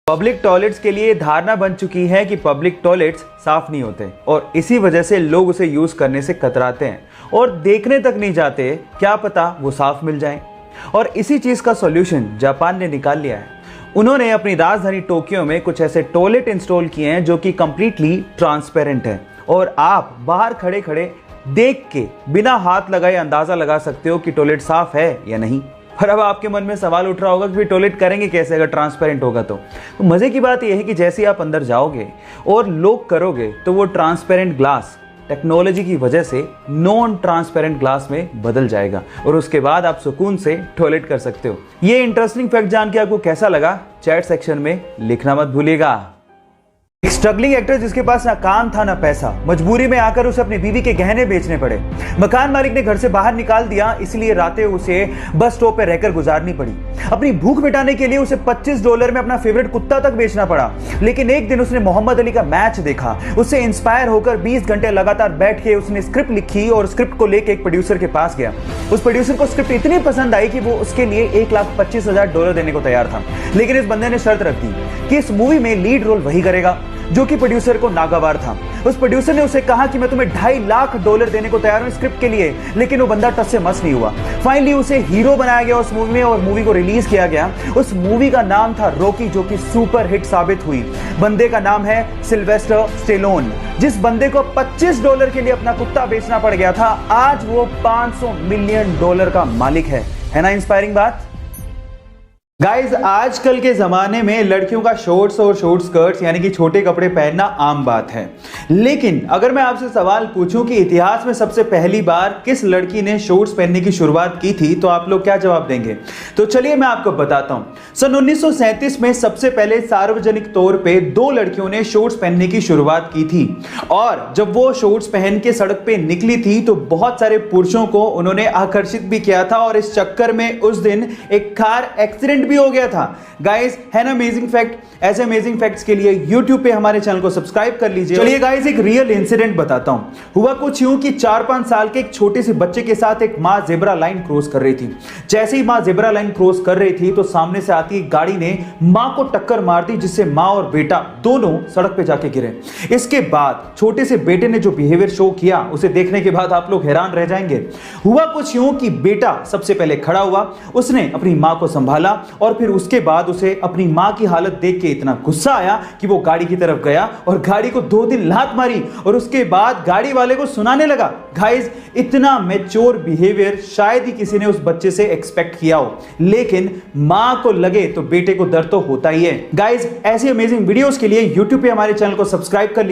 Public toilets के लिए धारणा बन चुकी है कि पब्लिक टॉयलेट्स साफ नहीं होते और इसी वजह से लोग उसे यूज करने से कतराते हैं और देखने तक नहीं जाते, क्या पता वो साफ मिल जाए। और इसी चीज का सॉल्यूशन जापान ने निकाल लिया है। उन्होंने अपनी राजधानी टोक्यो में कुछ ऐसे टॉयलेट इंस्टॉल किए हैं जो कि कंप्लीटली ट्रांसपेरेंट है और आप बाहर खड़े खड़े देख के बिना हाथ लगाए अंदाजा लगा सकते हो कि टॉयलेट साफ है या नहीं। और अब आपके मन में सवाल उठ रहा होगा कि टॉयलेट करेंगे कैसे अगर ट्रांसपेरेंट होगा तो मजे की बात यह है कि जैसे ही आप अंदर जाओगे और लॉक करोगे तो वो ट्रांसपेरेंट ग्लास टेक्नोलॉजी की वजह से नॉन ट्रांसपेरेंट ग्लास में बदल जाएगा और उसके बाद आप सुकून से टॉयलेट कर सकते हो। ये इंटरेस्टिंग फैक्ट जान के आपको कैसा लगा चैट सेक्शन में लिखना मत भूलिएगा। एक स्ट्रगलिंग एक्टर जिसके पास ना काम था ना पैसा, मजबूरी में आकर उसे अपनी बीवी के गहने बेचने पड़े। मकान मालिक ने घर से बाहर निकाल दिया, इसलिए रातें उसे बस स्टॉप पर रहकर गुजारनी पड़ी। अपनी भूख मिटाने के लिए उसे $25 में अपना फेवरेट कुत्ता तक बेचना पड़ा। लेकिन एक दिन उसने मोहम्मद अली का मैच देखा, उससे इंस्पायर होकर 20 घंटे लगातार बैठ के उसने स्क्रिप्ट लिखी और स्क्रिप्ट को लेकर एक प्रोड्यूसर के पास गया। उस प्रोड्यूसर को स्क्रिप्ट इतनी पसंद आई कि वो उसके लिए $1,25,000 देने को तैयार था। लेकिन इस बंदे ने शर्त रख दी कि इस मूवी में लीड रोल वही करेगा जो कि प्रोड्यूसर को नागवार था। उस प्रोड्यूसर ने उसे कहा कि मैं तुम्हें $2.5 लाख देने को तैयार हूं स्क्रिप्ट के लिए, लेकिन वो बंदा टस से मस नहीं हुआ। फाइनली उसे हीरो बनाया गया उस मूवी में और मूवी को रिलीज किया गया। उस मूवी का नाम था रॉकी, जो कि सुपर हिट साबित हुई। बंदे का नाम है सिल्वेस्टर स्टेलोन। जिस बंदे को $25 के लिए अपना कुत्ता बेचना पड़ गया था, आज वो $500 मिलियन का मालिक है ना इंस्पायरिंग बात। गाइज, आजकल के जमाने में लड़कियों का शॉर्ट्स और शॉर्ट स्कर्ट्स यानी कि छोटे कपड़े पहनना आम बात है। लेकिन अगर मैं आपसे सवाल पूछूं कि इतिहास में सबसे पहली बार किस लड़की ने शॉर्ट्स पहनने की शुरुआत की थी, तो आप लोग क्या जवाब देंगे? तो चलिए मैं आपको बताता हूं। सन 1937 में सबसे पहले सार्वजनिक तौर पे 2 लड़कियों ने शॉर्ट्स पहनने की शुरुआत की थी और जब वो शॉर्ट्स पहन के सड़क पे निकली थी तो बहुत सारे पुरुषों को उन्होंने आकर्षित भी किया था और इस चक्कर में उस दिन एक कार एक्सीडेंट भी हो गया था। गाइस, है ना अमेजिंग फैक्ट? ऐसे अमेजिंग फैक्ट्स के लिए YouTube पे हमारे चैनल को सब्सक्राइब कर लीजिए। चलिए गाइस, एक रियल इंसिडेंट बताता हूं। हुआ कुछ यूं कि 4-5 साल के एक छोटे से बच्चे के साथ एक मां जेब्रा लाइन क्रॉस कर रही थी। जैसे ही मां जेब्रा लाइन क्रॉस कर रही थी तो सामने से आती एक गाड़ी ने मां को टक्कर मार दी, जिससे मां और बेटा दोनों सड़क पे जाके गिरे। इसके बाद छोटे से बेटे ने जो बिहेवियर शो किया, उसे देखने के बाद आप लोग हैरान रह जाएंगे। हुआ कुछ यूं कि बेटा सबसे पहले खड़ा हुआ, उसने अपनी मां को संभाला और फिर उसके बाद उसे अपनी मां की हालत देख के इतना गुस्सा आया कि वो गाड़ी की तरफ गया और गाड़ी को 2 दिन लात मारी और उसके बाद गाड़ी वाले को सुनाने लगा। गाइस, इतना मैच्योर बिहेवियर शायद ही किसी ने उस बच्चे से एक्सपेक्ट किया हो, लेकिन मां को लगे तो बेटे को दर्द तो होता ही है। गाइस, ऐसी अमेजिंग वीडियोस के लिए YouTube पे हमारे चैनल को सब्सक्राइब कर